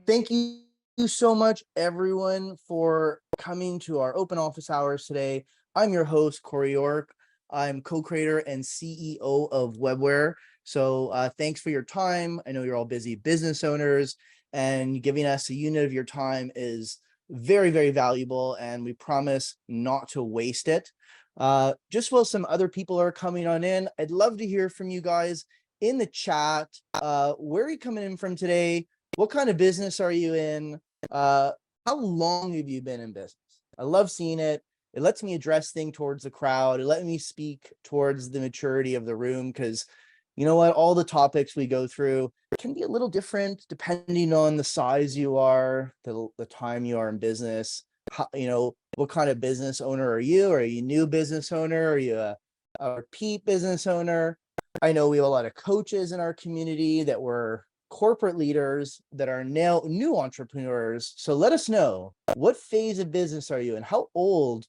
thank you so much, everyone, for coming to our open office hours today. I'm your host, Cory York. I'm co-creator and CEO of Webware. So thanks for your time. I know you're all busy business owners, and giving us a unit of your time is very, very valuable, and we promise not to waste it. Just while some other people are coming on in, I'd love to hear from you guys in the chat. Where are you coming in from today? What kind of business are you in? How long have you been in business? I love seeing it. It lets me address things towards the crowd. It let me speak towards the maturity of the room, because you know what? All the topics we go through can be a little different depending on the size you are, the time you are in business. What kind of business owner are you? Are you a new business owner? Are you a repeat business owner? I know we have a lot of coaches in our community that were corporate leaders that are now new entrepreneurs. So let us know, what phase of business are you in? How old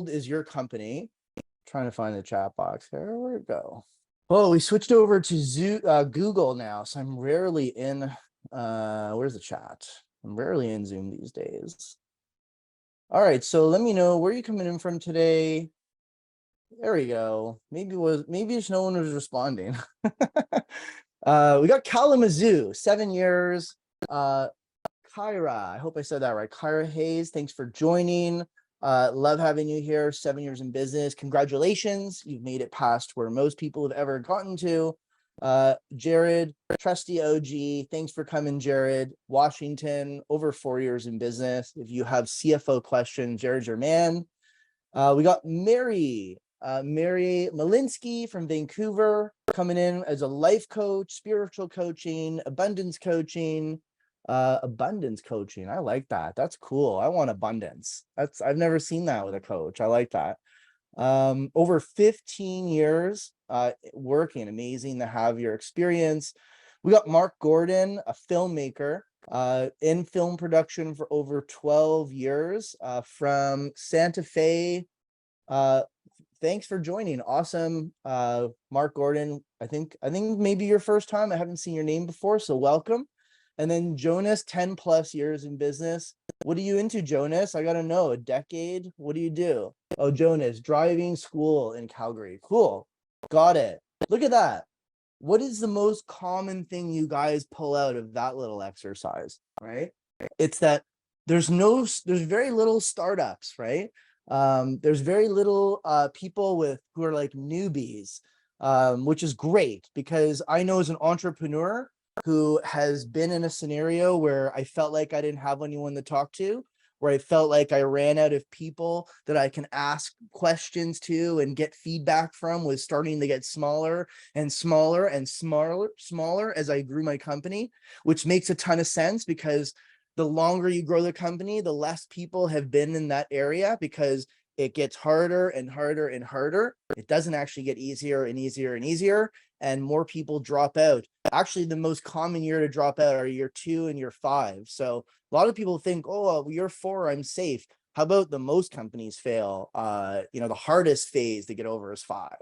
is your company? Trying to find the chat box here. Where'd it go? Oh, we switched over to Google now. So I'm rarely in, where's the chat? I'm rarely in Zoom these days. All right, so let me know, where are you coming in from today? There we go. Maybe it's no one was responding. We got Kalamazoo, 7 years. Kyra, I hope I said that right. Kyra Hayes, thanks for joining. Love having you here. 7 years in business. Congratulations. You've made it past where most people have ever gotten to. Jared, trusty OG, thanks for coming, Jared. Washington, over 4 years in business. If you have CFO questions, Jared's your man. We got Mary Malinsky from Vancouver, coming in as a life coach, spiritual coaching, abundance coaching. I like that. That's cool. I want abundance. I've never seen that with a coach. I like that. Over 15 years working. Amazing to have your experience. We got Mark Gordon, a filmmaker, in film production for over 12 years, from Santa Fe. Thanks for joining. Awesome. Mark Gordon, I think maybe your first time. I haven't seen your name before, so welcome. And then Jonas, 10 plus years in business. What are you into, Jonas? I gotta know. A decade? What do you do? Oh, Jonas, driving school in Calgary. Cool. Got it. Look at that. What is the most common thing you guys pull out of that little exercise, right? It's that there's very little startups, right? There's very little people who are like newbies, which is great, because I know as an entrepreneur who has been in a scenario where I felt like I didn't have anyone to talk to, where I felt like I ran out of people that I can ask questions to and get feedback from, was starting to get smaller and smaller and smaller as I grew my company, which makes a ton of sense, because the longer you grow the company, the less people have been in that area, because it gets harder and harder and harder. It doesn't actually get easier and easier and easier, and more people drop out. Actually, the most common year to drop out are year 2 and year 5. So a lot of people think, oh, year 4, I'm safe. How about the most companies fail? The hardest phase to get over is 5.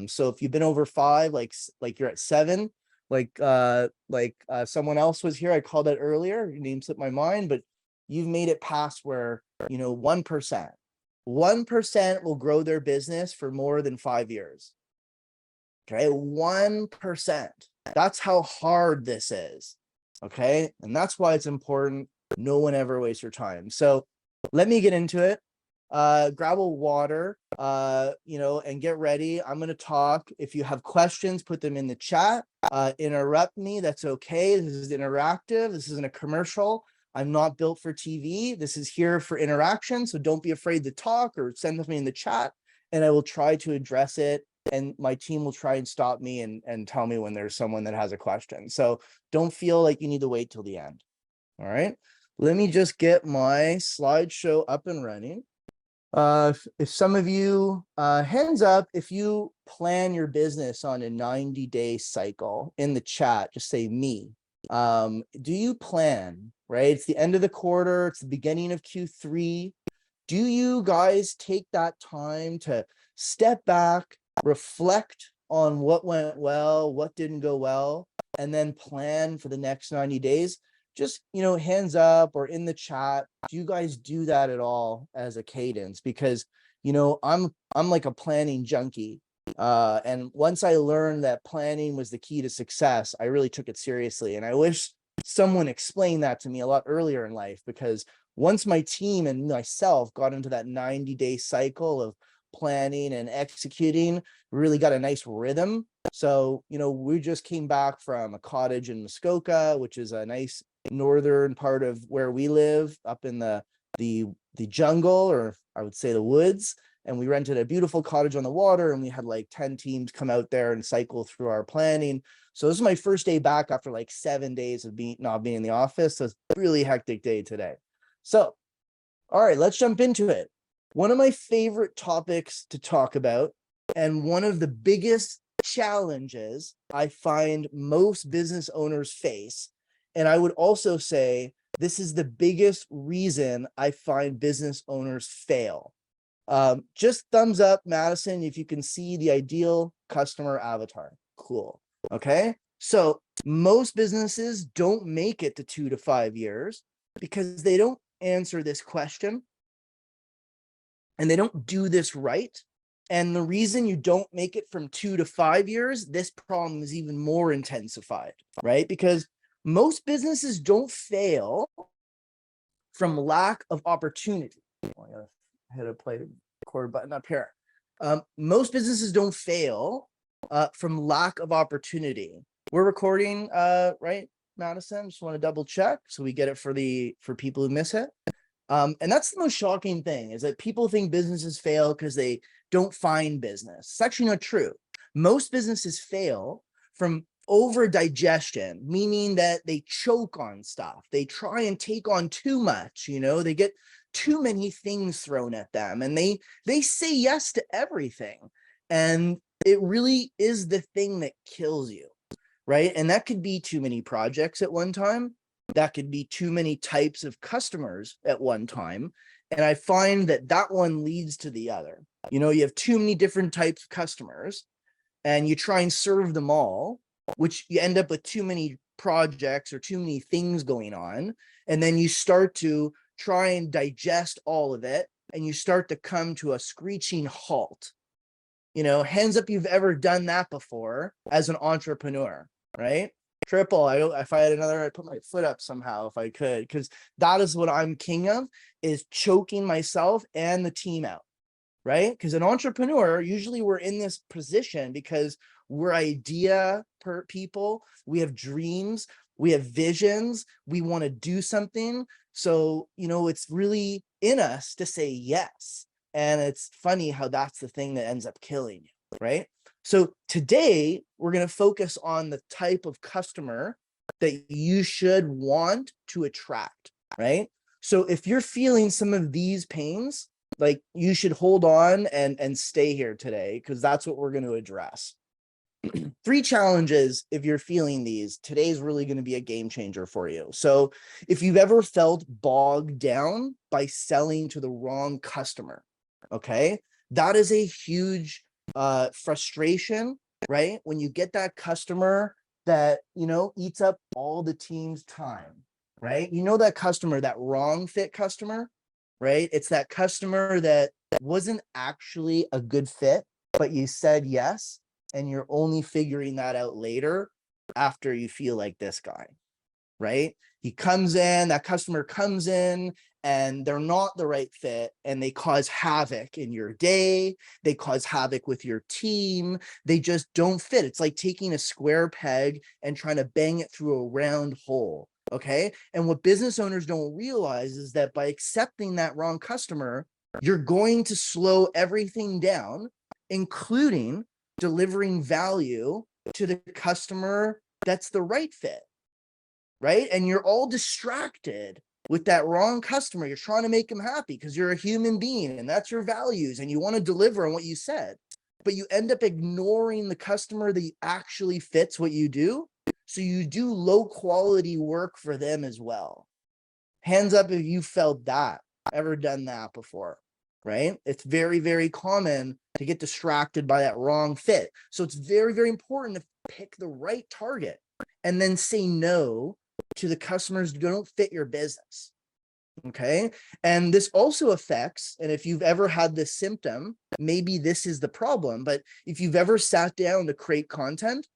So if you've been over 5, like you're at 7, someone else was here, I called it earlier, your name slipped my mind, but you've made it past where 1% will grow their business for more than 5 years. Okay, 1%. That's how hard this is. Okay, and that's why it's important no one ever wastes your time. So let me get into it. Grab a water, and get ready. I'm going to talk. If you have questions, put them in the chat. Interrupt me. That's okay. This is interactive. This isn't a commercial. I'm not built for TV. This is here for interaction. So don't be afraid to talk or send something in the chat, and I will try to address it. And my team will try and stop me and tell me when there's someone that has a question. So don't feel like you need to wait till the end. All right. Let me just get my slideshow up and running. If some of you, hands up, if you plan your business on a 90-day cycle, in the chat, just say me. Do you plan, right? It's the end of the quarter. It's the beginning of Q3. Do you guys take that time to step back, reflect on what went well, what didn't go well, and then plan for the next 90 days? Just, hands up or in the chat. Do you guys do that at all as a cadence? Because, I'm like a planning junkie. And once I learned that planning was the key to success, I really took it seriously. And I wish someone explained that to me a lot earlier in life, because once my team and myself got into that 90-day cycle of planning and executing, we really got a nice rhythm. So, we just came back from a cottage in Muskoka, which is a nice northern part of where we live, up in the jungle, or I would say the woods. And we rented a beautiful cottage on the water, and we had like 10 teams come out there and cycle through our planning. So this is my first day back after like 7 days of not being in the office. So it's a really hectic day today. So, all right, let's jump into it. One of my favorite topics to talk about, and one of the biggest challenges I find most business owners face, and I would also say this is the biggest reason I find business owners fail. Just thumbs up, Madison, if you can see the ideal customer avatar. Cool. Okay. So most businesses don't make it to 2 to 5 years because they don't answer this question and they don't do this right. And the reason you don't make it from 2 to 5 years, this problem is even more intensified, right? Because most businesses don't fail from lack of opportunity. I had to play the record button up here. Most businesses don't fail from lack of opportunity. We're recording, right, Madison? Just want to double check so we get it for people who miss it. And that's the most shocking thing, is that people think businesses fail because they don't find business. It's actually not true. Most businesses fail from over digestion, meaning that they choke on stuff. They try and take on too much, they get too many things thrown at them, and they say yes to everything. And it really is the thing that kills you, right? And that could be too many projects at one time. That could be too many types of customers at one time. And I find that one leads to the other. You have too many different types of customers, and you try and serve them all, which you end up with too many projects or too many things going on. And then you start to try and digest all of it, and you start to come to a screeching halt. Hands up, you've ever done that before as an entrepreneur, right? Triple. If I had another, I'd put my foot up somehow if I could, because that is what I'm king of, is choking myself and the team out, right? Because an entrepreneur, usually we're in this position because we're idea people. We have dreams, we have visions, we want to do something. So, it's really in us to say yes. And it's funny how that's the thing that ends up killing you, right? So today we're going to focus on the type of customer that you should want to attract, right? So if you're feeling some of these pains, like, you should hold on and stay here today, because that's what we're going to address. 3 challenges. If you're feeling these, today's really going to be a game changer for you. So if you've ever felt bogged down by selling to the wrong customer, okay, that is a huge frustration, right? When you get that customer that, eats up all the team's time, right? That customer, that wrong fit customer, right? It's that customer that wasn't actually a good fit, but you said yes, and you're only figuring that out later after you feel like this guy, right? That customer comes in, and they're not the right fit, and they cause havoc in your day. They cause havoc with your team. They just don't fit. It's like taking a square peg and trying to bang it through a round hole. Okay. And what business owners don't realize is that by accepting that wrong customer, you're going to slow everything down, including delivering value to the customer that's the right fit, right? And you're all distracted with that wrong customer. You're trying to make them happy because you're a human being and that's your values and you want to deliver on what you said, but you end up ignoring the customer that actually fits what you do. So you do low quality work for them as well. Hands up if you felt that, ever done that before, right? It's very, very common to get distracted by that wrong fit. So it's very, very important to pick the right target, and then say no to the customers who don't fit your business. Okay. And this also affects, and if you've ever had this symptom, maybe this is the problem, but if you've ever sat down to create content,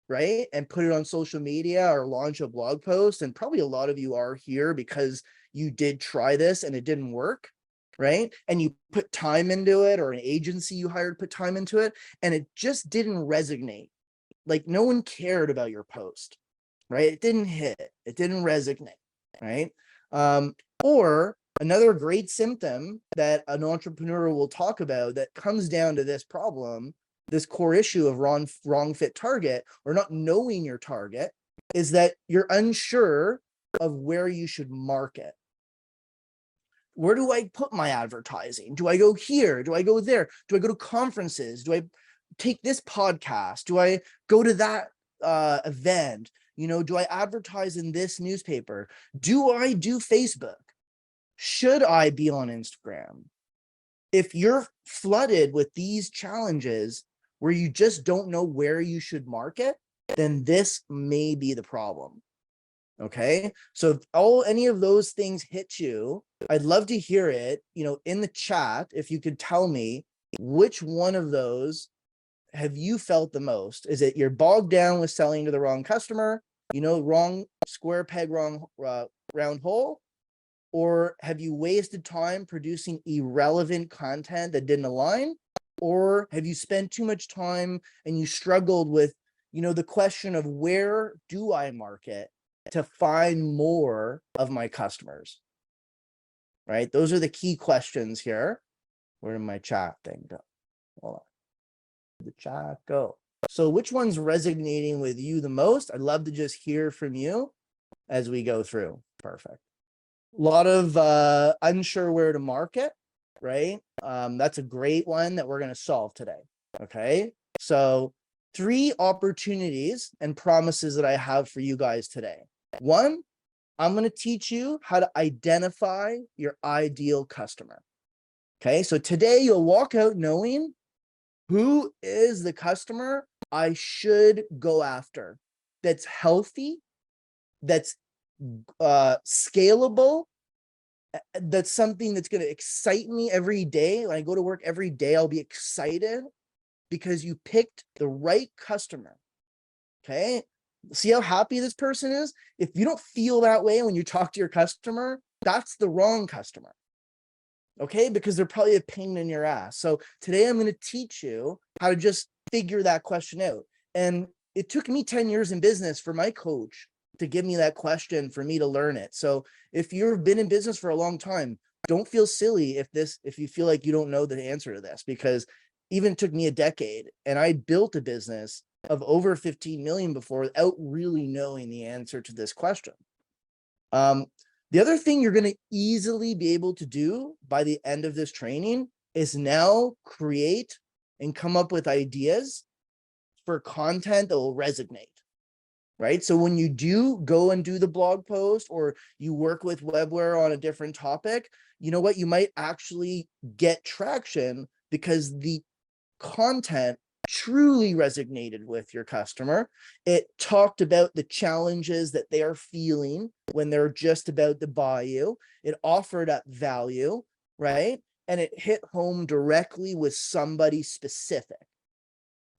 right, and put it on social media or launch a blog post, and probably a lot of you are here because you did try this and it didn't work, right? And you put time into it, or an agency you hired put time into it, and it just didn't resonate. Like no one cared about your post, right? It didn't hit, it didn't resonate, right? Or another great symptom that an entrepreneur will talk about that comes down to this problem, this core issue of wrong fit target, or not knowing your target, is that you're unsure of where you should market. Where do I put my advertising? Do I go here? Do I go there? Do I go to conferences? Do I take this podcast? Do I go to that event? You know, do I advertise in this newspaper? Do I do Facebook? Should I be on Instagram? If you're flooded with these challenges where you just don't know where you should market, then this may be the problem. Okay. So if any of those things hit you, I'd love to hear it, you know, in the chat. If you could tell me which one of those have you felt the most? Is it you're bogged down with selling to the wrong customer, you know, wrong square peg, wrong round hole? Or have you wasted time producing irrelevant content that didn't align? Or have you spent too much time and you struggled with, you know, the question of where do I market to find more of my customers, right? Those are the key questions here. Where did my chat thing go? Hold on. The chat go. So which one's resonating with you the most? I'd love to just hear from you as we go through. Perfect. A lot of unsure where to market, right? That's a great one that we're going to solve today. Okay. So 3 opportunities and promises that I have for you guys today. 1, I'm going to teach you how to identify your ideal customer. Okay. So today you'll walk out knowing who is the customer I should go after, that's healthy, that's scalable, that's something that's going to excite me every day. When I go to work every day, I'll be excited because you picked the right customer. Okay. See how happy this person is? If you don't feel that way when you talk to your customer, that's the wrong customer. Okay. Because they're probably a pain in your ass. So today I'm going to teach you how to just figure that question out. And it took me 10 years in business for my coach to give me that question, for me to learn it. So if you've been in business for a long time, don't feel silly if you feel like you don't know the answer to this, because even took me a decade and I built a business of over 15 million before without really knowing the answer to this question. The other thing you're going to easily be able to do by the end of this training is now create and come up with ideas for content that will resonate. Right. So when you do go and do the blog post, or you work with Webware on a different topic, you know what, you might actually get traction because the content truly resonated with your customer. It talked about the challenges that they are feeling when they're just about to buy you. It offered up value, right? And it hit home directly with somebody specific.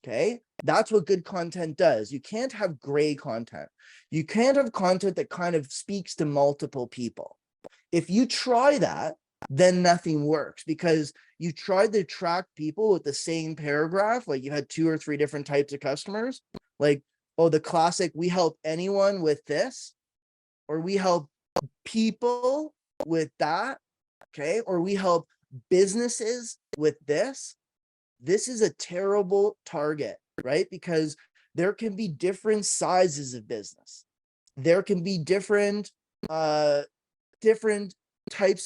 Okay. That's what good content does. You can't have gray content. You can't have content that kind of speaks to multiple people. If you try that, then nothing works, because you tried to attract people with the same paragraph. Like you had 2 or 3 different types of customers. Like, oh, the classic, we help anyone with this, or we help people with that. Okay. Or we help businesses with this. This is a terrible target, right? Because there can be different sizes of business. There can be different types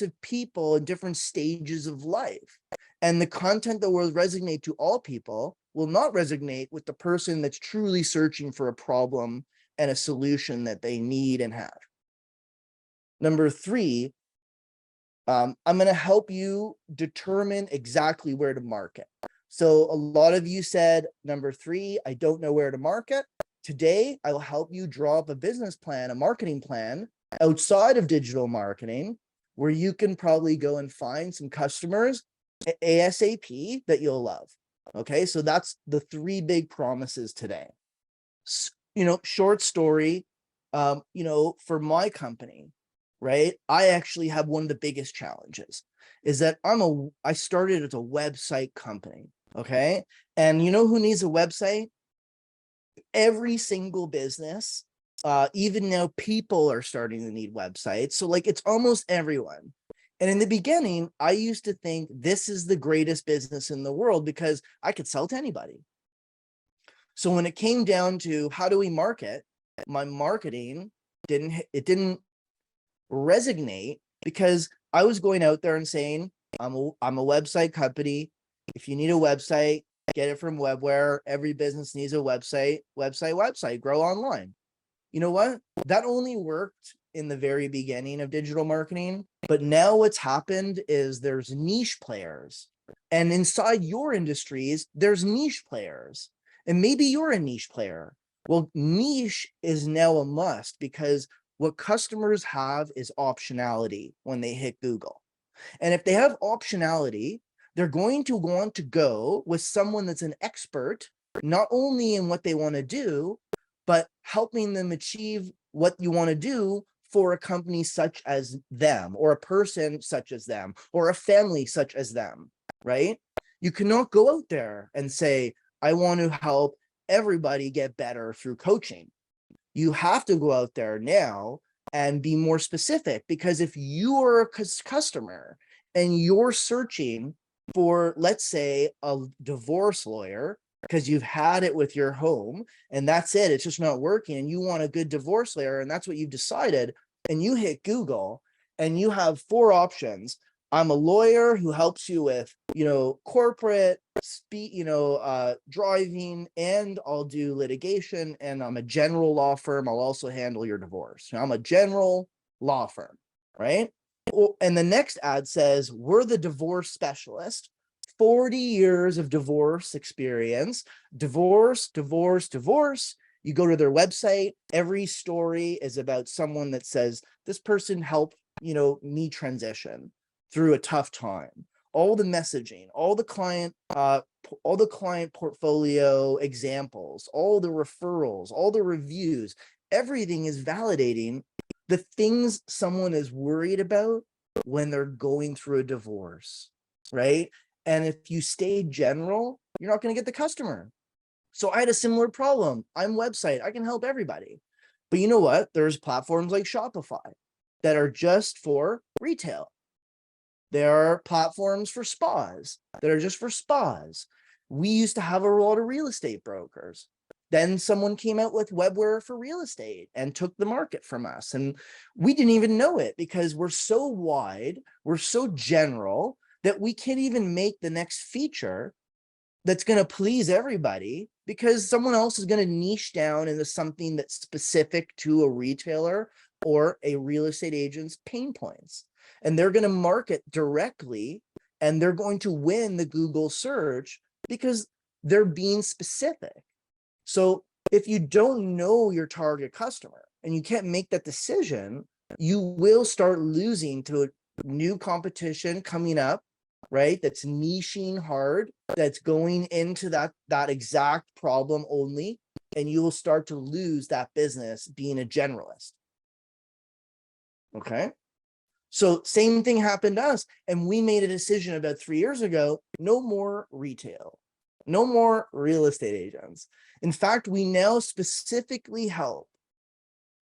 of people in different stages of life. And the content that will resonate to all people will not resonate with the person that's truly searching for a problem and a solution that they need and have. Number 3, I'm going to help you determine exactly where to market. So a lot of you said, number 3, I don't know where to market. today I will help you draw up a business plan, a marketing plan outside of digital marketing, where you can probably go and find some customers ASAP that you'll love. Okay, so that's the 3 big promises today. Short story, for my company, right? I actually have one of the biggest challenges is that I started as a website company. Okay. And you know who needs a website? Every single business. Even now people are starting to need websites. So like it's almost everyone. And in the beginning, I used to think this is the greatest business in the world because I could sell to anybody. So when it came down to how do we market, my marketing didn't resonate because I was going out there and saying, I'm a website company. If you need a website, get it from Webware. Every business needs a website, grow online. You know what? That only worked in the very beginning of digital marketing. But now what's happened is there's niche players. And inside your industries, there's niche players. And maybe you're a niche player. Well, niche is now a must because what customers have is optionality when they hit Google. And if they have optionality, they're going to want to go with someone that's an expert, not only in what they want to do, but helping them achieve what you want to do for a company such as them, or a person such as them, or a family such as them, right? You cannot go out there and say, I want to help everybody get better through coaching. You have to go out there now and be more specific, because if you are a customer and you're searching for, let's say, a divorce lawyer because you've had it with your home and that's it, it's just not working, and you want a good divorce lawyer and that's what you've decided, and you hit Google and you have 4 options. I'm a lawyer who helps you with, corporate speed, driving, and I'll do litigation, and I'm a general law firm. I'll also handle your divorce. I'm a general law firm, right? And the next ad says, we're the divorce specialist, 40 years of divorce experience, divorce. You go to their website, every story is about someone that says, this person helped, me transition through a tough time. All the messaging, all the client portfolio examples, all the referrals, all the reviews, everything is validating the things someone is worried about when they're going through a divorce, right? And if you stay general, you're not going to get the customer. So I had a similar problem. I'm website, I can help everybody. But you know what? There's platforms like Shopify that are just for retail. There are platforms for spas that are just for spas. We used to have a lot of real estate brokers. Then someone came out with Webware for real estate and took the market from us. And we didn't even know it because we're so wide, we're so general that we can't even make the next feature that's going to please everybody, because someone else is going to niche down into something that's specific to a retailer or a real estate agent's pain points. And they're going to market directly, and they're going to win the Google search because they're being specific. So if you don't know your target customer and you can't make that decision, you will start losing to new competition coming up, right? That's niching hard, that's going into that exact problem only, and you will start to lose that business being a generalist. Okay. So same thing happened to us. And we made a decision about 3 years ago, no more retail, no more real estate agents. In fact, we now specifically help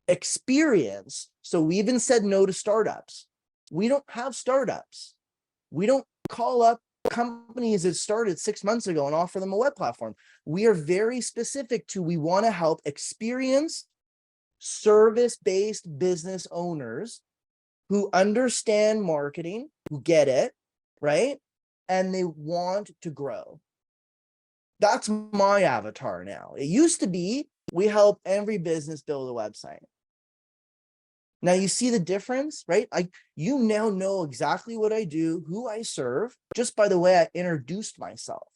experience. So we even said no to startups. We don't have startups. We don't call up companies that started 6 months ago and offer them a web platform. We are very specific to, we want to help experienced service-based business owners who understand marketing, who get it, right? And they want to grow. That's my avatar now. It used to be, we help every business build a website. Now you see the difference, right? You now know exactly what I do, who I serve, just by the way I introduced myself.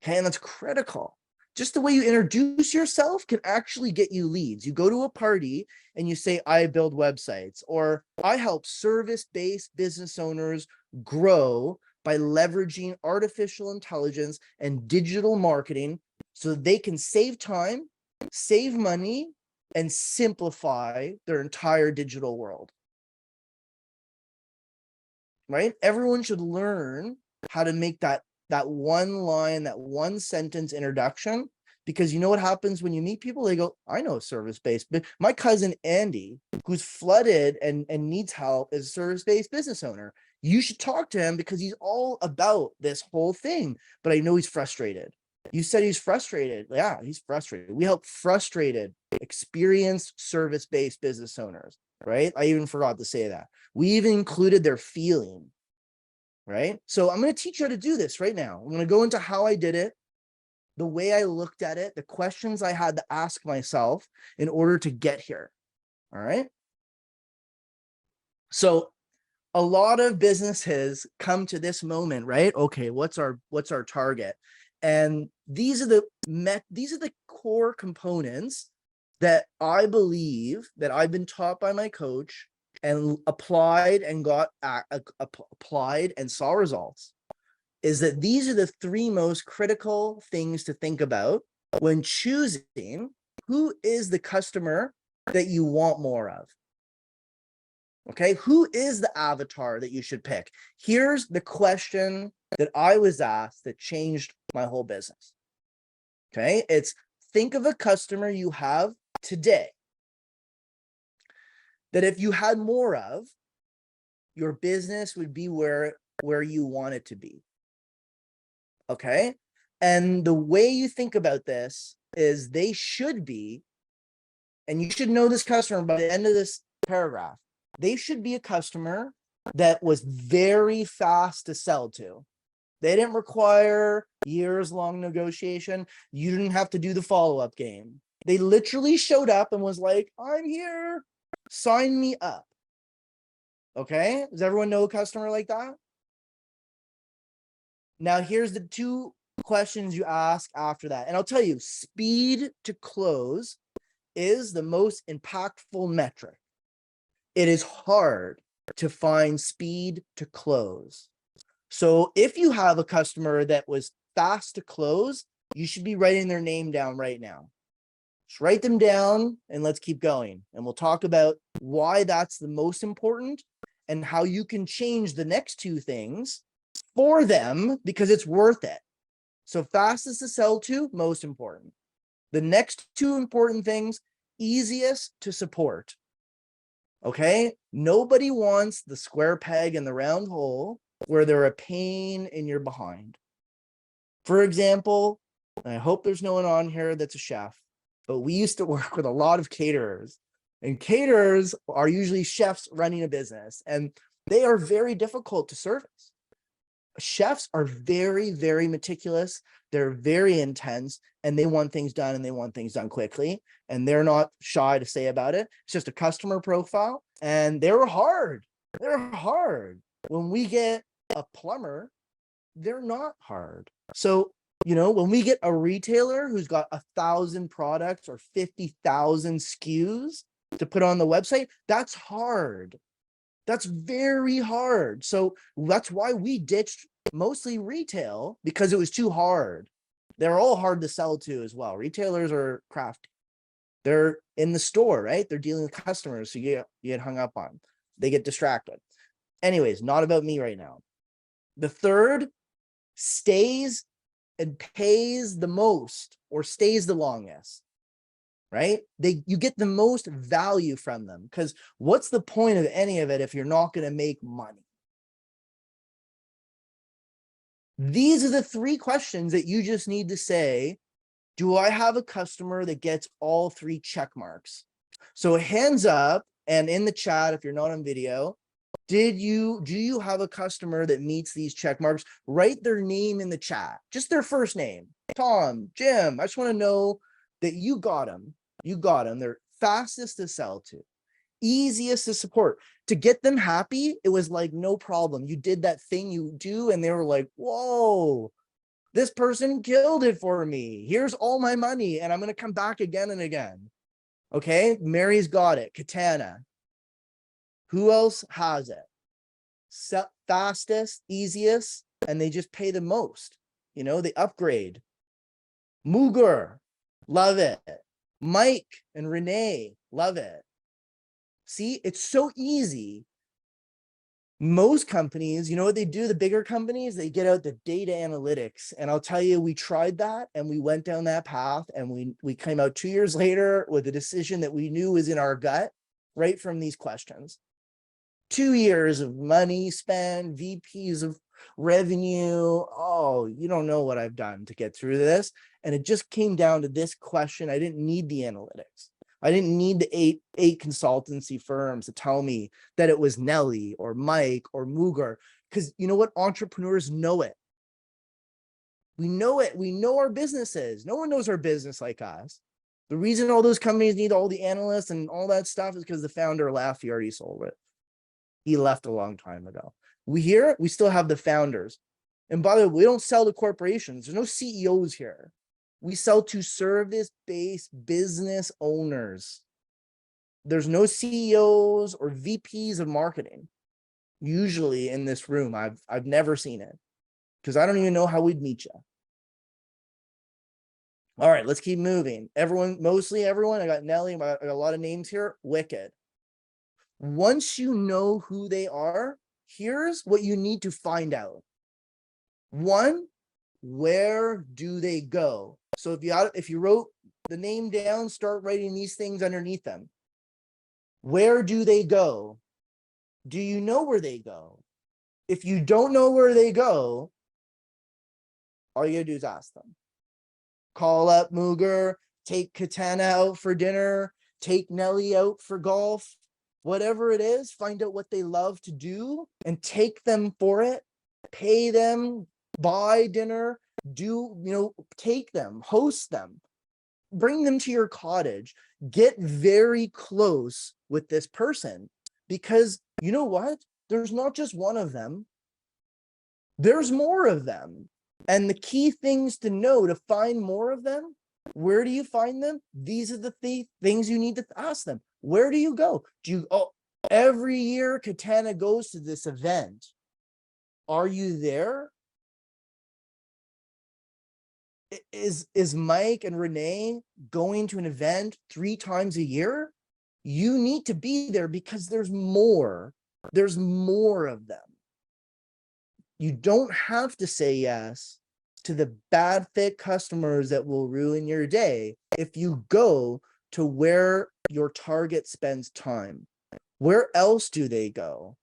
Okay, and that's critical. Just the way you introduce yourself can actually get you leads. You go to a party and you say, I build websites, or I help service-based business owners grow by leveraging artificial intelligence and digital marketing so that they can save time, save money, and simplify their entire digital world. Right? Everyone should learn how to make that one line, that one sentence introduction, because you know what happens when you meet people? They go, I know service-based, but my cousin Andy, who's flooded and needs help, is a service-based business owner. You should talk to him because he's all about this whole thing, but I know he's frustrated. You said he's frustrated. Yeah, he's frustrated. We help frustrated, experienced service-based business owners, right? I even forgot to say that. We even included their feeling, right? So I'm going to teach you how to do this right now. I'm going to go into how I did it, the way I looked at it, the questions I had to ask myself in order to get here. All right. So a lot of businesses come to this moment, right? Okay, what's our target? And these are the core components that I believe that I've been taught by my coach and applied and applied and saw results, is that these are the three most critical things to think about when choosing who is the customer that you want more of. Okay, who is the avatar that you should pick? Here's the question that I was asked that changed my whole business. Okay, it's think of a customer you have today that if you had more of, your business would be where you want it to be. Okay, and the way you think about this is they should be, and you should know this customer by the end of this paragraph, they should be a customer that was very fast to sell to. They didn't require years-long negotiation. You didn't have to do the follow-up game. They literally showed up and was like, I'm here, sign me up. Okay, does everyone know a customer like that? Now, here's the two questions you ask after that. And I'll tell you, speed to close is the most impactful metric. It is hard to find speed to close. So if you have a customer that was fast to close, you should be writing their name down right now. Just write them down and let's keep going. And we'll talk about why that's the most important and how you can change the next two things for them because it's worth it. So fastest to sell to, most important. The next two important things, easiest to support. Okay, nobody wants the square peg in the round hole where they're a pain in your behind. For example, I hope there's no one on here that's a chef, but we used to work with a lot of caterers, and caterers are usually chefs running a business, and they are very difficult to service. Chefs are very, very meticulous. They're very intense and they want things done and they want things done quickly. And they're not shy to say about it. It's just a customer profile and they're hard. They're hard. When we get a plumber, they're not hard. So, you know, when we get a retailer who's got 1,000 products or 50,000 SKUs to put on the website, that's hard. That's very hard. So that's why we ditched mostly retail because it was too hard. They're all hard to sell to as well. Retailers are crafty. They're in the store, right? They're dealing with customers. So you get hung up on. They get distracted. Anyways, not about me right now. The third, stays and pays the most or stays the longest. Right? You get the most value from them because what's the point of any of it if you're not going to make money? These are the three questions that you just need to say. Do I have a customer that gets all three check marks? So hands up and in the chat, if you're not on video, do you have a customer that meets these check marks? Write their name in the chat, just their first name. Tom, Jim, I just want to know that you got them. You got them. They're fastest to sell to, easiest to support. To get them happy, it was like no problem. You did that thing you do, and they were like, whoa, This person killed it for me. Here's all my money, and I'm going to come back again and again. Okay, Mary's got it. Katana. Who else has it? Fastest, easiest, and they just pay the most. You know, they upgrade. Muger, love it. Mike and Renee, love it. See, it's so easy. Most companies, you know what they do? The bigger companies, they get out the data analytics. And I'll tell you, we tried that and we went down that path, and we came out 2 years later with a decision that we knew was in our gut right from these questions. 2 years of money spent, VPs of revenue. Oh, you don't know what I've done to get through this. And it just came down to this question. I didn't need the analytics. I didn't need the eight consultancy firms to tell me that it was Nelly or Mike or Mugar, because you know what? Entrepreneurs know it. We know it. We know our businesses. No one knows our business like us. The reason all those companies need all the analysts and all that stuff is because the founder left. He already sold it. He left a long time ago. We still have the founders. And by the way, we don't sell to corporations. There's no CEOs here. We sell to service-based business owners. There's no CEOs or VPs of marketing. Usually in this room, I've never seen it, because I don't even know how we'd meet you. All right, let's keep moving. Mostly everyone, I got Nelly, I got a lot of names here. Wicked. Once you know who they are, here's what you need to find out. One, where do they go? So if you wrote the name down, start writing these things underneath them. Where do they go? Do you know where they go? If you don't know where they go, all you gotta do is ask them. Call up Muger, take Katana out for dinner, take Nelly out for golf, whatever it is, find out what they love to do and take them for it, pay them, buy dinner, take them, host them, bring them to your cottage, get very close with this person, because you know what? There's not just one of them. There's more of them. And the key things to know to find more of them, where do you find them? These are the things you need to ask them. Where do you go? Every year Katana goes to this event. Are you there? Is Mike and Renee going to an event 3 times a year? You need to be there, because there's more. There's more of them. You don't have to say yes to the bad fit customers that will ruin your day if you go to where your target spends time. Where else do they go?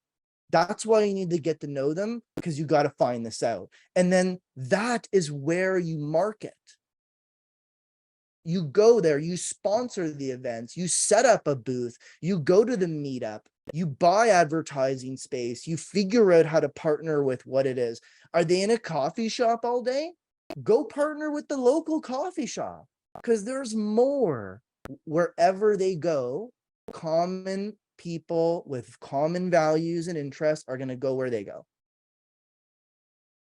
That's why you need to get to know them, because you got to find this out. And then that is where you market. You go there, you sponsor the events, you set up a booth, you go to the meetup, you buy advertising space, you figure out how to partner with what it is. Are they in a coffee shop all day? Go partner with the local coffee shop, because there's more. Wherever they go, common people with common values and interests are going to go where they go.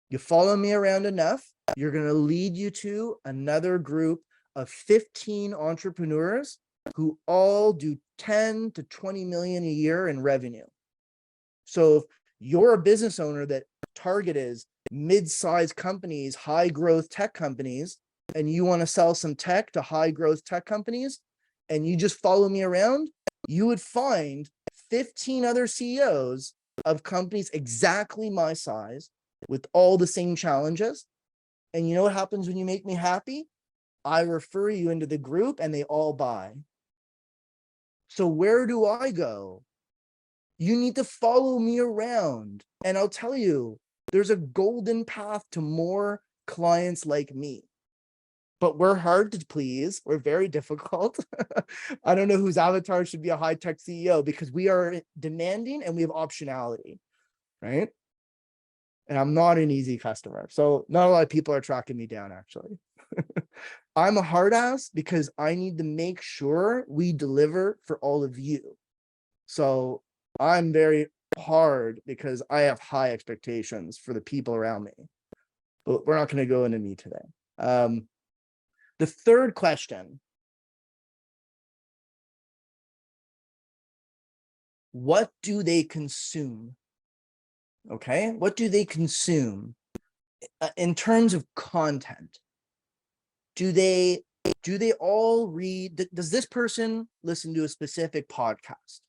You follow me around enough, you're going to lead you to another group of 15 entrepreneurs who all do 10 to 20 million a year in revenue. So if you're a business owner that target is mid-sized companies, high growth tech companies, and you want to sell some tech to high growth tech companies, and you just follow me around, you would find 15 other CEOs of companies exactly my size with all the same challenges. And you know what happens when you make me happy? I refer you into the group and they all buy. So where do I go? You need to follow me around. And I'll tell you, there's a golden path to more clients like me. But we're hard to please. We're very difficult. I don't know whose avatar should be a high-tech CEO, because we are demanding and we have optionality, right? And I'm not an easy customer. So not a lot of people are tracking me down, actually. I'm a hard ass because I need to make sure we deliver for all of you. So I'm very hard because I have high expectations for the people around me. but we're not going to go into me today. The third question: what do they consume? Okay, what do they consume in terms of content? Do they all read? Does this person listen to a specific podcast?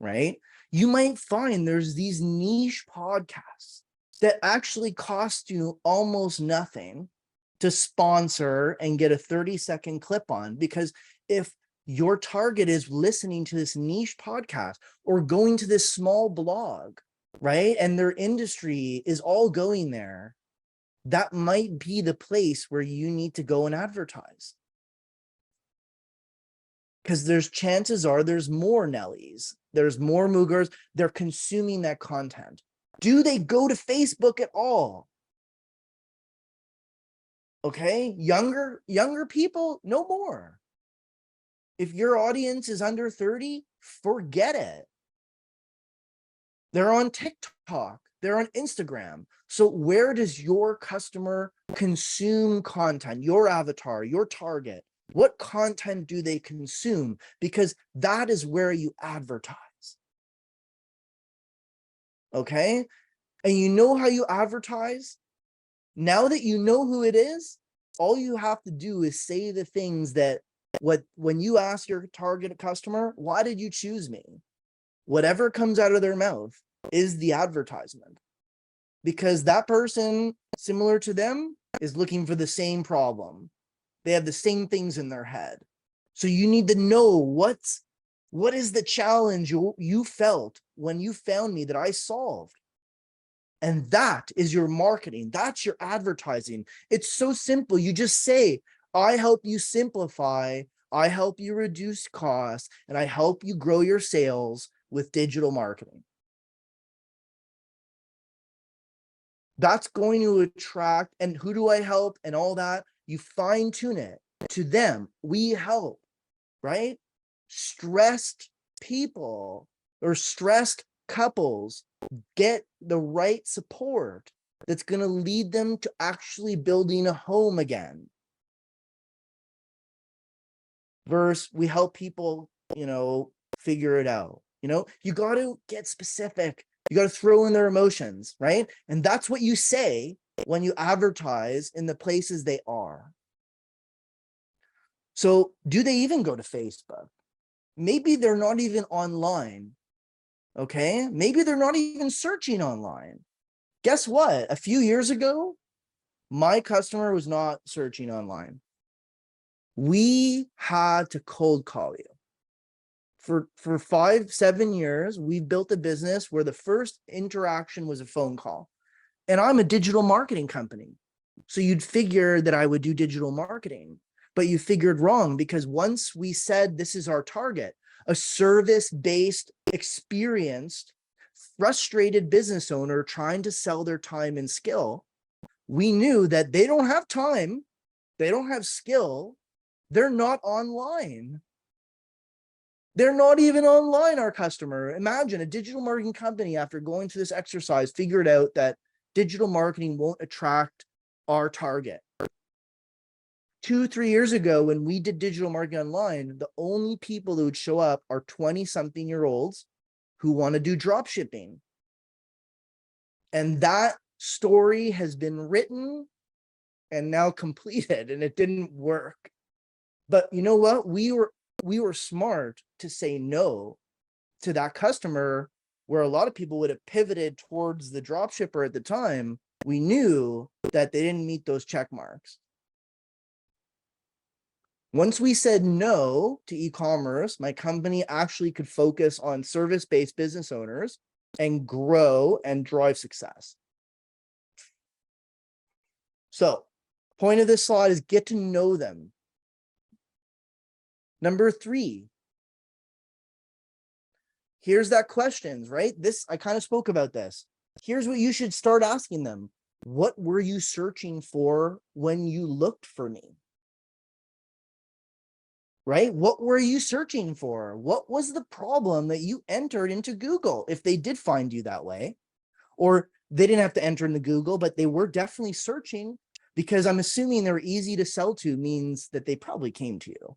Right? You might find there's these niche podcasts that actually cost you almost nothing to sponsor and get a 30-second clip on, because if your target is listening to this niche podcast or going to this small blog, right, and their industry is all going there, that might be the place where you need to go and advertise. Because there's chances are there's more Nellies, there's more Moogers, they're consuming that content. Do they go to Facebook at all? Okay, younger people, no more. If your audience is under 30, forget it. They're on TikTok, they're on Instagram. So where does your customer consume content, your avatar, your target? What content do they consume? Because that is where you advertise. Okay? And you know how you advertise? Now that you know who it is, all you have to do is say the things that when you ask your target customer, why did you choose me? Whatever comes out of their mouth is the advertisement. Because that person, similar to them, is looking for the same problem. They have the same things in their head. So you need to know what is the challenge you felt when you found me that I solved. And that is your marketing. That's your advertising. It's so simple. You just say, I help you simplify, I help you reduce costs, and I help you grow your sales with digital marketing. That's going to attract, and who do I help and all that? You fine tune it to them. We help, right? Stressed people or stressed couples get the right support that's going to lead them to actually building a home again. Versus we help people, figure it out. You got to get specific. You got to throw in their emotions, right? And that's what you say when you advertise in the places they are. So do they even go to Facebook? Maybe they're not even online. Okay. Maybe they're not even searching online. Guess what? A few years ago, my customer was not searching online. We had to cold call you. For 5-7 years, we've built a business where the first interaction was a phone call. And I'm a digital marketing company. So you'd figure that I would do digital marketing, but you figured wrong, because once we said this is our target, a service-based, experienced, frustrated business owner trying to sell their time and skill, we knew that they don't have time, they don't have skill, they're not online. They're not even online, our customer. Imagine a digital marketing company, after going through this exercise, figured out that digital marketing won't attract our target. 2-3 years ago, when we did digital marketing online, the only people who would show up are 20-something-year-olds who want to do drop shipping. And that story has been written and now completed, and it didn't work. But you know what? We were smart to say no to that customer, where a lot of people would have pivoted towards the drop shipper at the time. We knew that they didn't meet those check marks. Once we said no to e-commerce, my company actually could focus on service-based business owners and grow and drive success. So, point of this slide is get to know them. Number 3, here's that questions, right? I kind of spoke about this. Here's what you should start asking them. What were you searching for when you looked for me? Right? What were you searching for? What was the problem that you entered into Google, if they did find you that way? Or they didn't have to enter into Google, but they were definitely searching, because I'm assuming they're easy to sell to means that they probably came to you,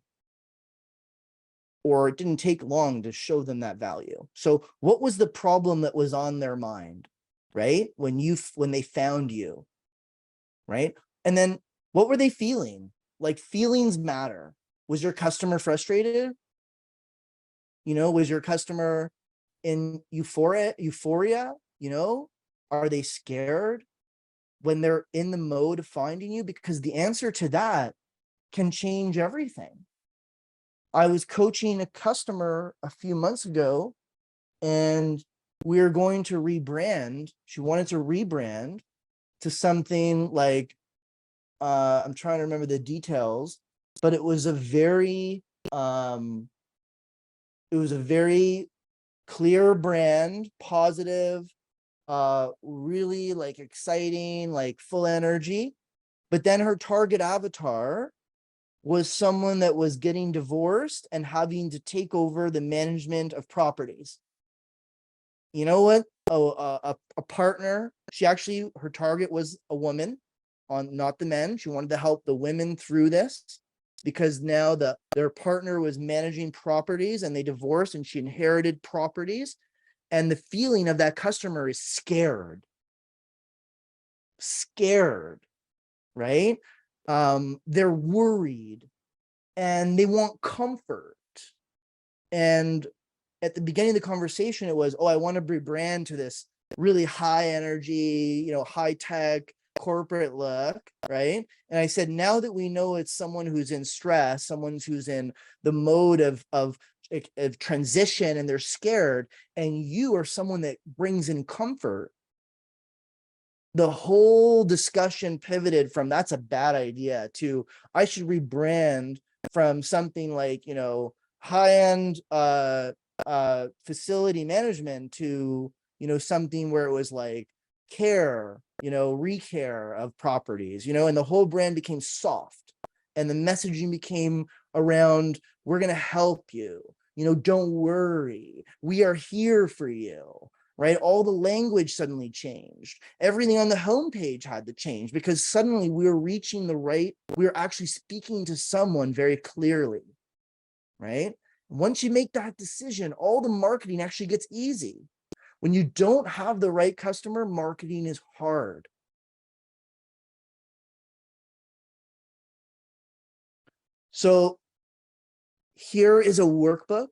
or it didn't take long to show them that value. So what was the problem that was on their mind, right? When they found you, right? And then what were they feeling? Like, feelings matter. Was your customer frustrated? Was your customer in euphoria? Are they scared when they're in the mode of finding you? Because the answer to that can change everything. I was coaching a customer a few months ago, and we are going to rebrand. She wanted to rebrand to something like, I'm trying to remember the details, but it was a very clear brand, positive, really like exciting, like full energy. But then her target avatar was someone that was getting divorced and having to take over the management of properties. You know what? A partner. Her target was a woman, not the men. She wanted to help the women through this, because now their partner was managing properties and they divorced, and she inherited properties. And the feeling of that customer is scared, right? They're worried and they want comfort. And at the beginning of the conversation, it was, I want to rebrand to this really high energy, high tech corporate look, right? And I said, now that we know it's someone who's in stress, someone who's in the mode of transition, and they're scared, and you are someone that brings in comfort, the whole discussion pivoted from that's a bad idea to I should rebrand from something like, high-end facility management to, something where it was like care, recare of properties, and the whole brand became soft, and the messaging became around, we're going to help you, don't worry, we are here for you. Right? All the language suddenly changed. Everything on the homepage had to change, because suddenly we were actually speaking to someone very clearly, right? Once you make that decision, all the marketing actually gets easy. When you don't have the right customer, marketing is hard. So here is a workbook.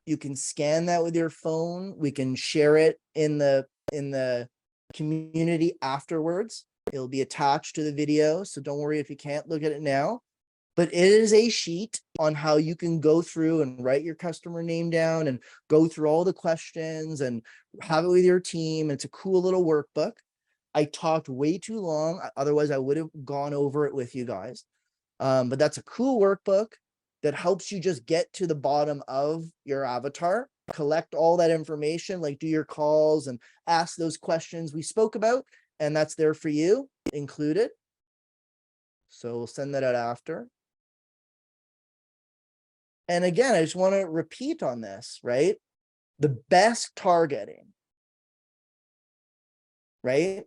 You can scan that with your phone. We can share it in the community afterwards. It'll be attached to the video, so don't worry if you can't look at it now. But it is a sheet on how you can go through and write your customer name down and go through all the questions and have it with your team. It's a cool little workbook. I talked way too long. Otherwise, I would have gone over it with you guys. But that's a cool workbook that helps you just get to the bottom of your avatar, collect all that information, like do your calls and ask those questions we spoke about. And that's there for you included. So we'll send that out after. And again, I just want to repeat on this, right? The best targeting, right?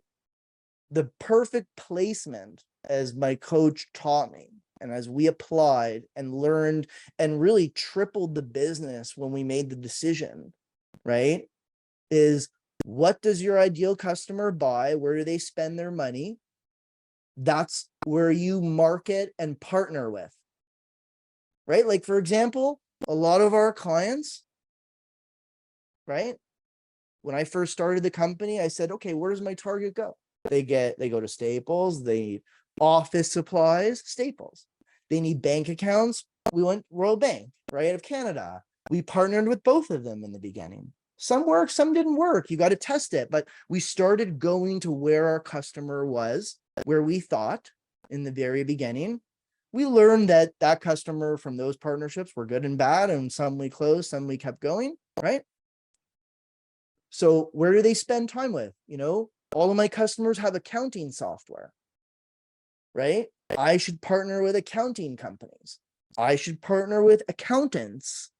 The perfect placement, as my coach taught me, and as we applied and learned and really tripled the business when we made the decision, right? Is, what does your ideal customer buy? Where do they spend their money? That's where you market and partner with, right? Like, for example, a lot of our clients, right? When I first started the company, I said, okay, where does my target go? They go to Staples, they need office supplies, Staples. They need bank accounts. We went Royal Bank, right, of Canada. We partnered with both of them in the beginning. Some worked, some didn't work. You got to test it. But we started going to where our customer was, where we thought in the very beginning. We learned that customer from those partnerships were good and bad, and some we closed, some we kept going, right? So where do they spend time with? All of my customers have accounting software, right? I should partner with accounting companies. I should partner with accountants.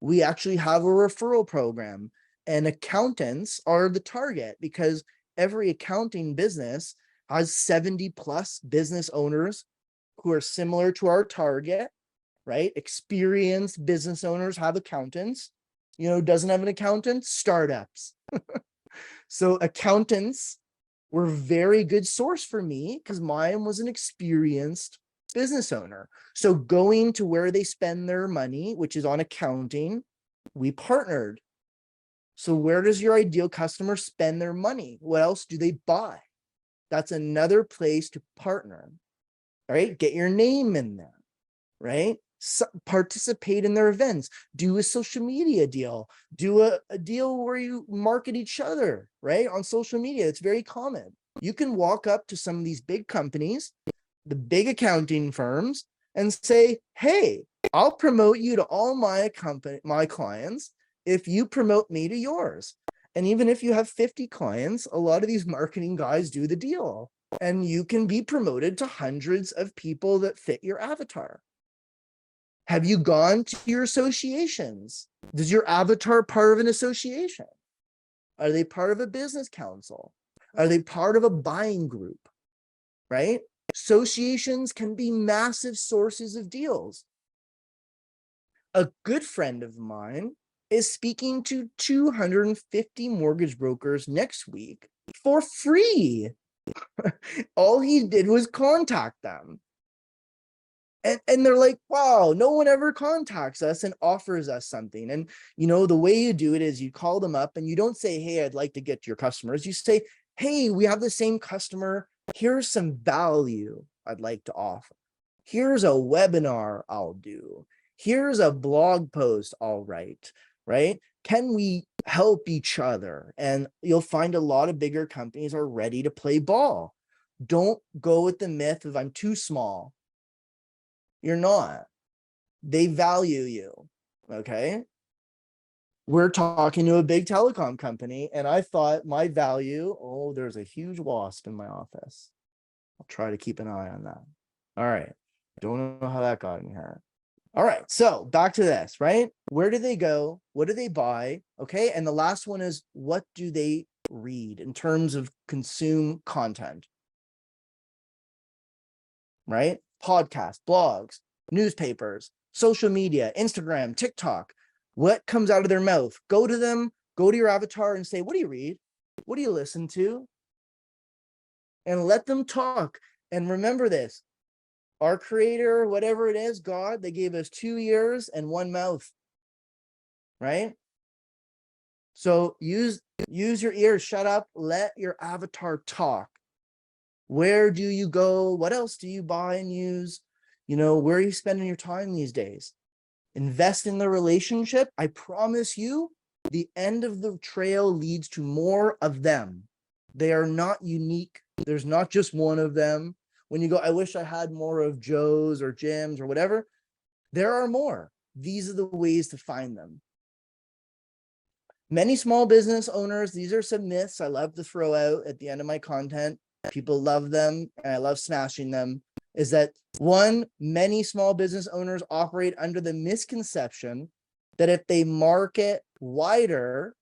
We actually have a referral program, and accountants are the target, because every accounting business has 70 plus business owners who are similar to our target, right? Experienced business owners have accountants. Doesn't have an accountant? Startups. So accountants were very good source for me because mine was an experienced business owner. So going to where they spend their money, which is on accounting, we partnered. So where does your ideal customer spend their money? What else do they buy? That's another place to partner, right? Get your name in there, right? Participate in their events, do a social media deal, do a deal where you market each other, right? On social media, it's very common. You can walk up to some of these big companies, the big accounting firms, and say, hey, I'll promote you to all my clients if you promote me to yours. And even if you have 50 clients, a lot of these marketing guys do the deal, and you can be promoted to hundreds of people that fit your avatar. Have you gone to your associations? Does your avatar part of an association? Are they part of a business council? Are they part of a buying group? Right? Associations can be massive sources of deals. A good friend of mine is speaking to 250 mortgage brokers next week for free. All he did was contact them. And they're like, wow, no one ever contacts us and offers us something. And, the way you do it is you call them up and you don't say, hey, I'd like to get to your customers. You say, hey, we have the same customer. Here's some value I'd like to offer. Here's a webinar I'll do. Here's a blog post I'll write, right? Can we help each other? And you'll find a lot of bigger companies are ready to play ball. Don't go with the myth of I'm too small. You're not. They value you, okay? We're talking to a big telecom company, and I thought my value, there's a huge wasp in my office. I'll try to keep an eye on that. All right. Don't know how that got in here. All right. So back to this, right? Where do they go? What do they buy? Okay. And the last one is, what do they read in terms of consume content? Right? Podcasts, blogs, newspapers, social media, Instagram, TikTok. What comes out of their mouth? Go to them, go to your avatar and say, what do you read? What do you listen to? And let them talk. And remember this, our creator, whatever it is, God, they gave us 2 ears and 1 mouth, right? So use your ears, shut up, let your avatar talk. Where do you go? What else do you buy and use? Where are you spending your time these days? Invest in the relationship. I promise you, the end of the trail leads to more of them. They are not unique. There's not just one of them. When you go, I wish I had more of Joe's or Jim's or whatever, there are more. These are the ways to find them. Many small business owners, these are some myths I love to throw out at the end of my content. People love them, and I love smashing them, is that one, many small business owners operate under the misconception that if they market wider,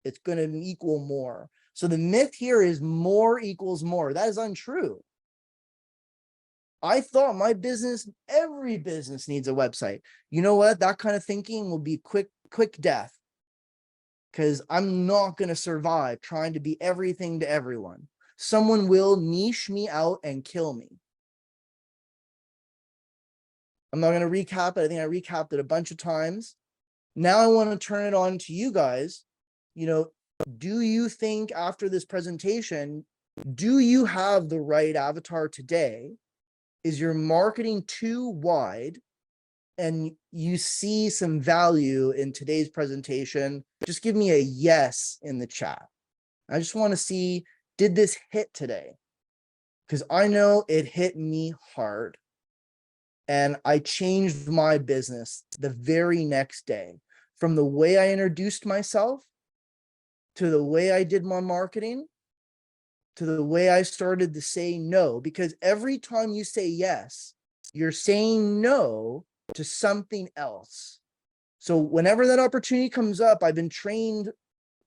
it's going to equal more. So the myth here is more equals more. That is untrue. I thought my business, every business needs a website. You know what? That kind of thinking will be quick death, because I'm not going to survive trying to be everything to everyone. Someone will niche me out and kill me. I'm not going to recap it. I think I recapped it a bunch of times. Now I want to turn it on to you guys. Do you think after this presentation, do you have the right avatar today? Is your marketing too wide? And you see some value in today's presentation? Just give me a yes in the chat. I just want to see, did this hit today? Because I know it hit me hard. And I changed my business the very next day. From the way I introduced myself, to the way I did my marketing, to the way I started to say no. Because every time you say yes, you're saying no to something else. So whenever that opportunity comes up, I've been trained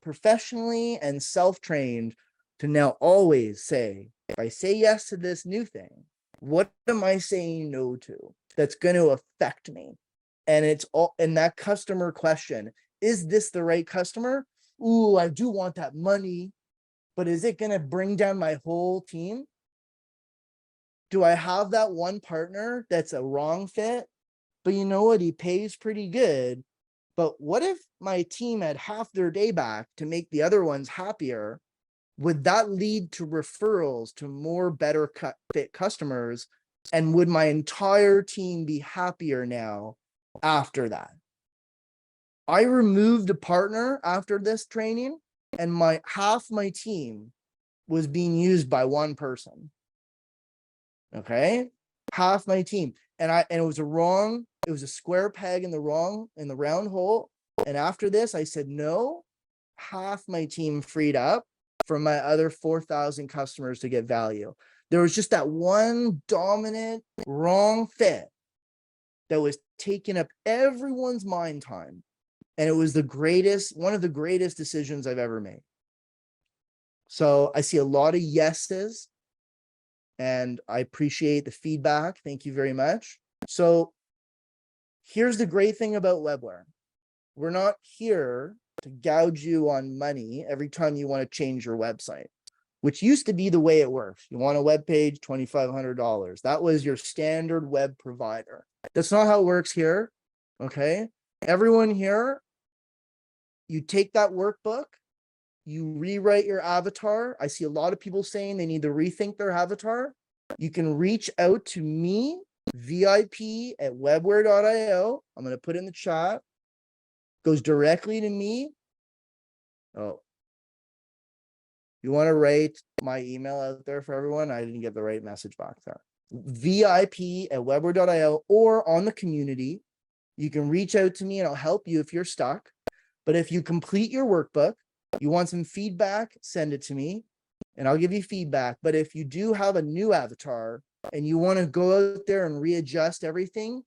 professionally and self-trained to now always say, if I say yes to this new thing, what am I saying no to that's going to affect me? And it's all in that customer question. Is this the right customer? Ooh, I do want that money, but is it going to bring down my whole team? Do I have that one partner that's a wrong fit? But you know what? He pays pretty good. But what if my team had half their day back to make the other ones happier? Would that lead to referrals to more better fit customers? And would my entire team be happier now after that? I removed a partner after this training, and half my team was being used by one person. Okay, half my team, and it was a square peg in the round hole. And after this, I said no. Half my team freed up for my other 4,000 customers to get value. There was just that one dominant wrong fit that was taking up everyone's mind time. And it was one of the greatest decisions I've ever made. So I see a lot of yeses, and I appreciate the feedback. Thank you very much. So here's the great thing about Webware. We're not here to gouge you on money every time you want to change your website, which used to be the way it works. You want a web page, $2,500. That was your standard web provider. That's not how it works here. Okay. Everyone here, you take that workbook, you rewrite your avatar. I see a lot of people saying they need to rethink their avatar. You can reach out to me, VIP@webware.io. I'm going to put it in the chat. Goes directly to me. Oh, you want to write my email out there for everyone? I didn't get the right message box there. VIP@webware.io, or on the community. You can reach out to me and I'll help you if you're stuck. But if you complete your workbook, you want some feedback, send it to me and I'll give you feedback. But if you do have a new avatar and you want to go out there and readjust everything,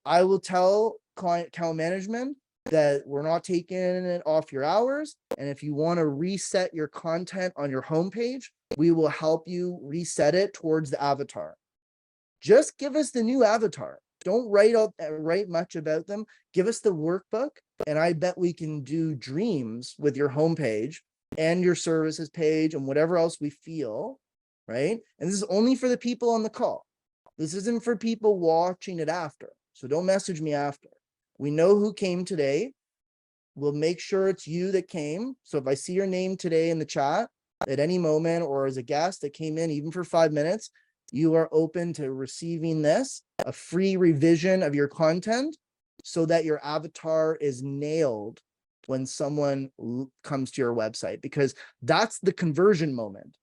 I will tell client account management that we're not taking it off your hours. And if you want to reset your content on your homepage, we will help you reset it towards the avatar. Just give us the new avatar. Don't write much about them. Give us the workbook, and I bet we can do dreams with your homepage and your services page and whatever else we feel, right? And this is only for the people on the call. This isn't for people watching it after. So don't message me after. We know who came today. We'll make sure it's you that came. So if I see your name today in the chat at any moment, or as a guest that came in even for 5 minutes, you are open to receiving a free revision of your content so that your avatar is nailed when someone comes to your website, because that's the conversion moment,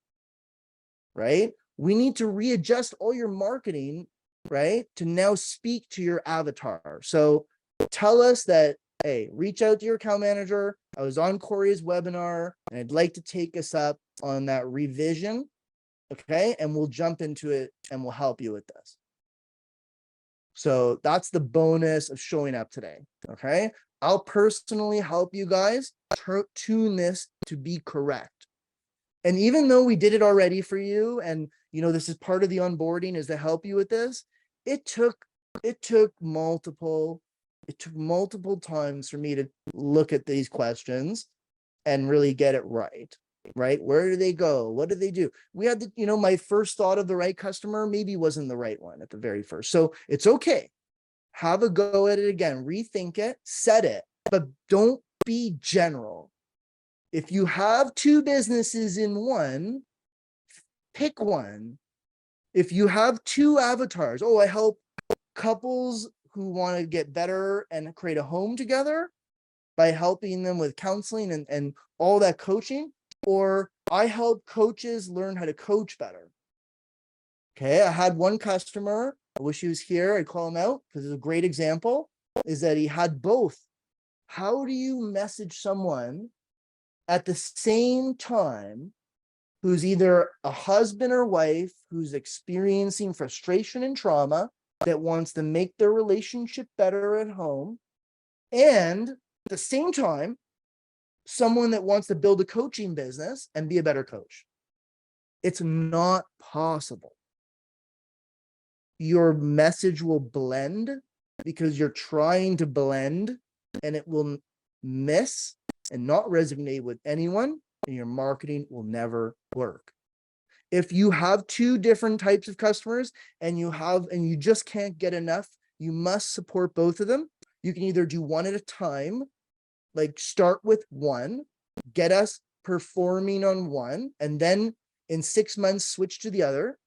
right? We need to readjust all your marketing, right, to now speak to your avatar. So tell us that, hey, reach out to your account manager. I was on Cory's webinar and I'd like to take us up on that revision. Okay, and we'll jump into it and we'll help you with this. So that's the bonus of showing up today. Okay, I'll personally help you guys tune this to be correct. And even though we did it already for you, and this is part of the onboarding, is to help you with this, it took multiple times for me to look at these questions and really get it right. Right? Where do they go? What do they do? We had my first thought of the right customer maybe wasn't the right one at the very first. So it's okay. Have a go at it again, rethink it, set it, but don't be general. If you have 2 businesses in one, pick one. If you have 2 avatars, I help couples who want to get better and create a home together by helping them with counseling and all that coaching. Or I help coaches learn how to coach better. Okay, I had one customer, I wish he was here, I'd call him out because it's a great example, is that he had both. How do you message someone at the same time who's either a husband or wife who's experiencing frustration and trauma that wants to make their relationship better at home, and at the same time someone that wants to build a coaching business and be a better coach. It's not possible. Your message will blend because you're trying to blend, and it will miss and not resonate with anyone, and your marketing will never work. If you have two different types of customers and you just can't get enough, you must support both of them. You can either do one at a time, like start with one, get us performing on one, and then in 6 months, switch to the other,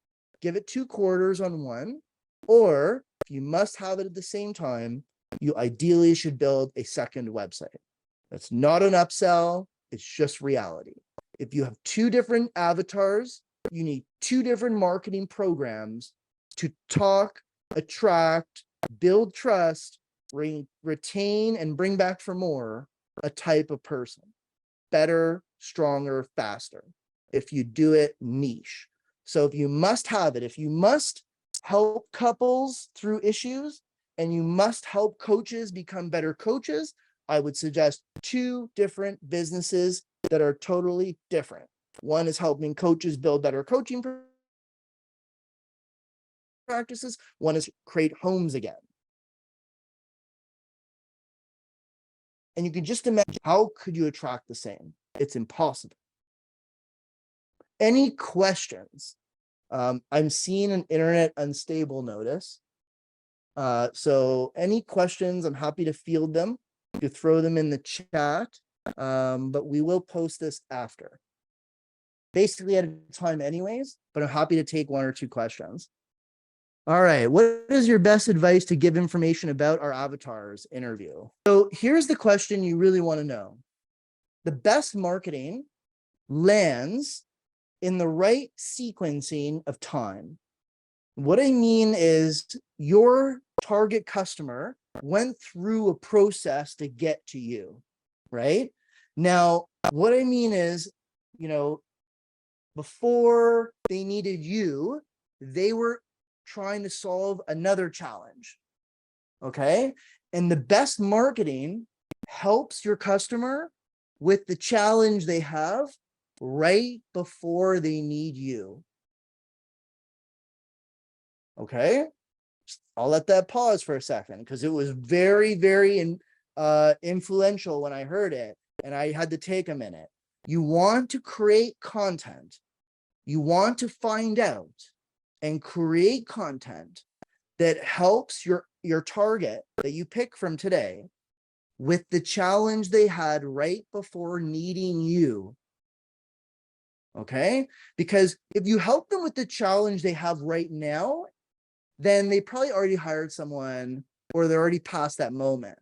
give it 2 quarters on one, or if you must have it at the same time, you ideally should build a second website. That's not an upsell, it's just reality. If you have 2 different avatars, you need 2 different marketing programs to talk, attract, build trust, retain, and bring back for more a type of person. Better, stronger, faster. If you do it niche. So if you must have it, if you must help couples through issues, and you must help coaches become better coaches, I would suggest 2 different businesses that are totally different. One is helping coaches build better coaching practices. One is create homes again. And you can just imagine, how could you attract the same? It's impossible. Any questions? I'm seeing an internet unstable notice. So any questions, I'm happy to field them. You could throw them in the chat, but we will post this after. Basically at a time anyways, but I'm happy to take 1 or 2 questions. All right, what is your best advice to give information about our avatars interview? So here's the question you really want to know. The best marketing lands in the right sequencing of time. What I mean is your target customer went through a process to get to you, right? Now, what I mean is, before they needed you, they were trying to solve another challenge, okay? And the best marketing helps your customer with the challenge they have right before they need you. Okay, I'll let that pause for a second because it was very, very influential when I heard it, and I had to take a minute. You want to create content. You want to find out and create content that helps your target that you pick from today with the challenge they had right before needing you. Okay, because if you help them with the challenge they have right now, then they probably already hired someone or they're already past that moment.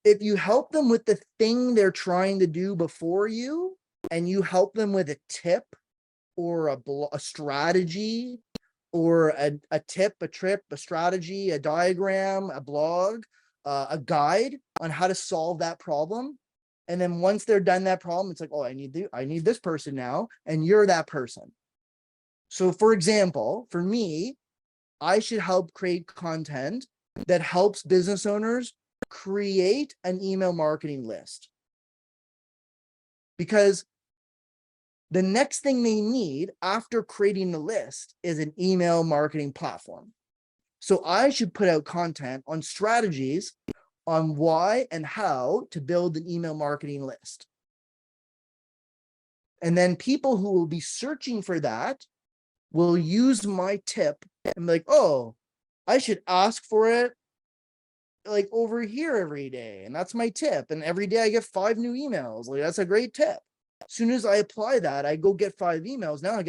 If you help them with the thing they're trying to do before you, and you help them with a tip or a strategy or a tip, a trip, a strategy, a diagram, a blog, a guide on how to solve that problem. And then once they're done that problem, it's like, oh, I need this person now, and you're that person. So for example, for me, I should help create content that helps business owners create an email marketing list. Because the next thing they need after creating the list is an email marketing platform. So I should put out content on strategies on why and how to build an email marketing list. And then people who will be searching for that will use my tip and be like, oh, I should ask for it like over here every day. And that's my tip. And every day I get 5 new emails. Like, that's a great tip. As soon as I apply that, I go get 5 emails. Now I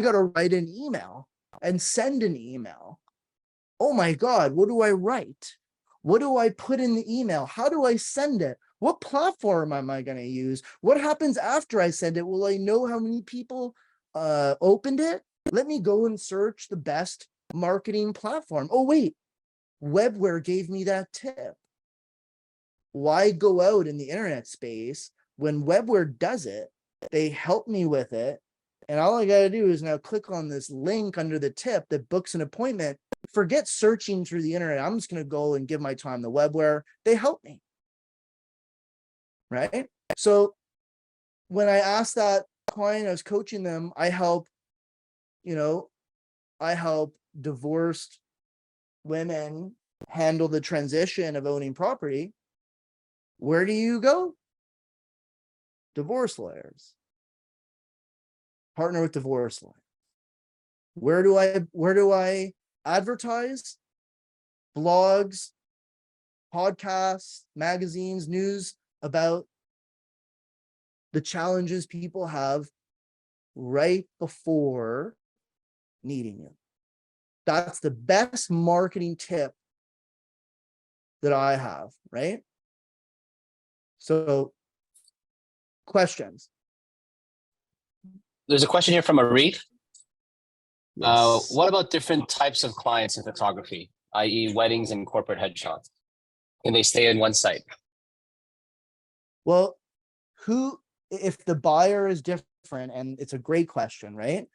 gotta write an email and send an email. Oh my God, what do I write? What do I put in the email? How do I send it? What platform am I going to use? What happens after I send it? Will I know how many people opened it? Let me go and search the best marketing platform. Oh, wait, Webware gave me that tip. Why go out in the internet space when Webware does it? They help me with it. And all I got to do is now click on this link under the tip that books an appointment. Forget searching through the internet. I'm just going to go and give my time to Webware. They help me. Right? So when I asked that client, I was coaching them, I help divorced women handle the transition of owning property. Where do you go? Divorce lawyers. Partner with divorce lawyers. Where do I advertise? Blogs, podcasts, magazines, news about the challenges people have right before needing you. That's the best marketing tip that I have, right? So, questions? There's a question here from Arif. Yes. What about different types of clients in photography, i.e. weddings and corporate headshots? Can they stay in one site? Well, if the buyer is different, and it's a great question, right?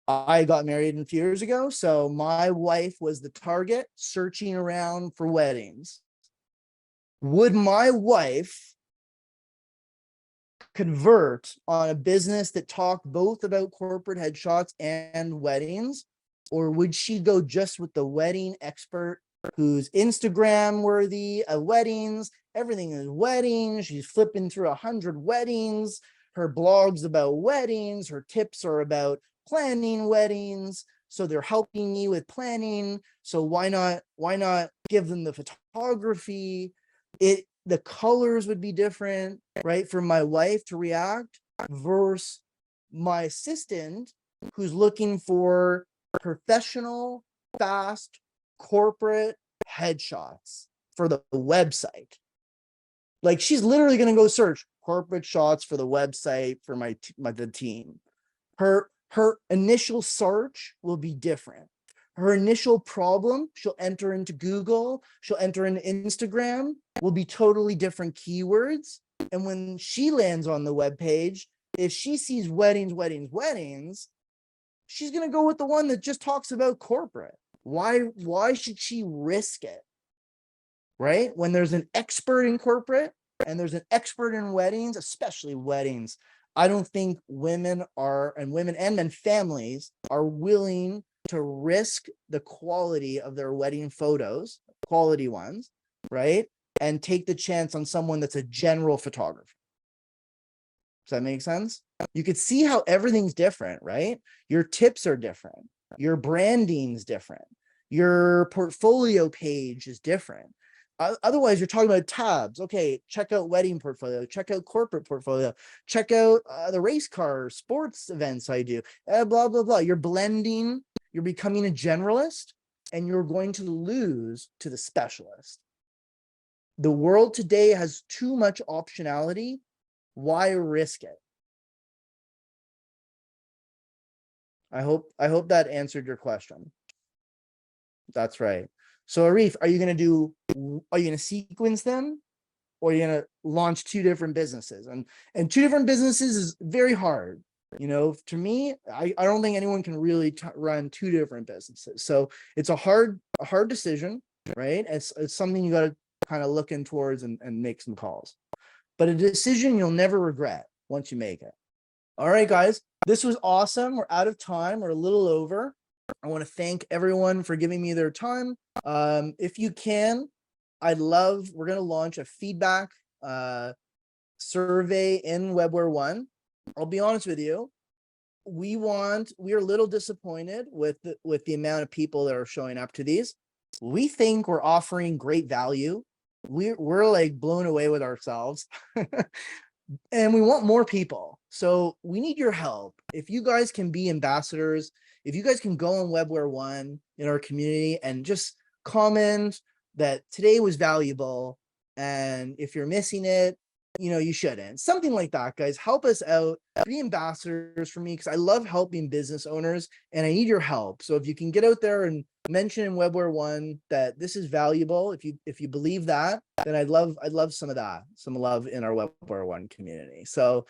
I got married a few years ago, so my wife was the target searching around for weddings. Would my wife convert on a business that talked both about corporate headshots and weddings, or would she go just with the wedding expert who's Instagram worthy of weddings? Everything is weddings. She's flipping through 100 weddings. Her blog's about weddings. Her tips are about planning weddings. So they're helping me with planning. So why not give them the photography? The colors would be different, right? For my wife to react versus my assistant who's looking for professional, fast, corporate headshots for the website. Like she's literally going to go search corporate shots for the website for the team. Her initial search will be different. Her initial problem, she'll enter into Google, she'll enter into Instagram, will be totally different keywords. And when she lands on the web page, if she sees weddings, she's going to go with the one that just talks about corporate. Why should she risk it? Right? When there's an expert in corporate and there's an expert in weddings, especially weddings, I don't think women and men families are willing to risk the quality of their wedding photos, quality ones, right? And take the chance on someone that's a general photographer. Does that make sense? You could see how everything's different, right? Your tips are different. Your branding's different. Your portfolio page is different. Otherwise, you're talking about tabs. Okay, check out wedding portfolio, check out corporate portfolio, check out the race car sports events I do, blah, blah, blah. You're blending, you're becoming a generalist, and you're going to lose to the specialist. The world today has too much optionality. Why risk it? I hope that answered your question. That's right. So Arif, are you going to sequence them, or are you going to launch two different businesses? And two different businesses is very hard. To me, I don't think anyone can really run two different businesses. So it's a hard decision, right? It's something you got to kind of look in towards and make some calls, but a decision you'll never regret once you make it. All right, guys, this was awesome. We're out of time. We're a little over. I want to thank everyone for giving me their time. If you can, we're going to launch a feedback survey in Webware 1. I'll be honest with you. We are a little disappointed with the amount of people that are showing up to these. We think we're offering great value. We're like blown away with ourselves. And we want more people. So we need your help. If you guys can be ambassadors, if you guys can go on Webware 1 in our community and just comment that today was valuable, and if you're missing it, you shouldn't. Something like that, guys. Help us out. Be ambassadors for me, because I love helping business owners and I need your help. So if you can get out there and mention in Webware 1 that this is valuable, if you believe that, then I'd love some of that, some love in our Webware 1 community. So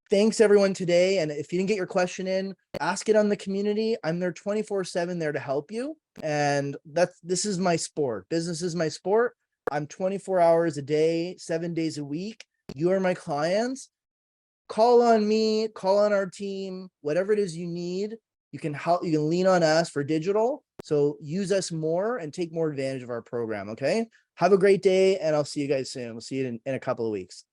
thanks everyone today. And if you didn't get your question in, ask it on the community. I'm there 24/7 there to help you. And this is my sport. Business is my sport. I'm 24 hours a day, 7 days a week, You are my clients. Call on me, call on our team, whatever it is you need. You can lean on us for digital. So use us more and take more advantage of our program. Okay. Have a great day, and I'll see you guys soon. We'll see you in a couple of weeks.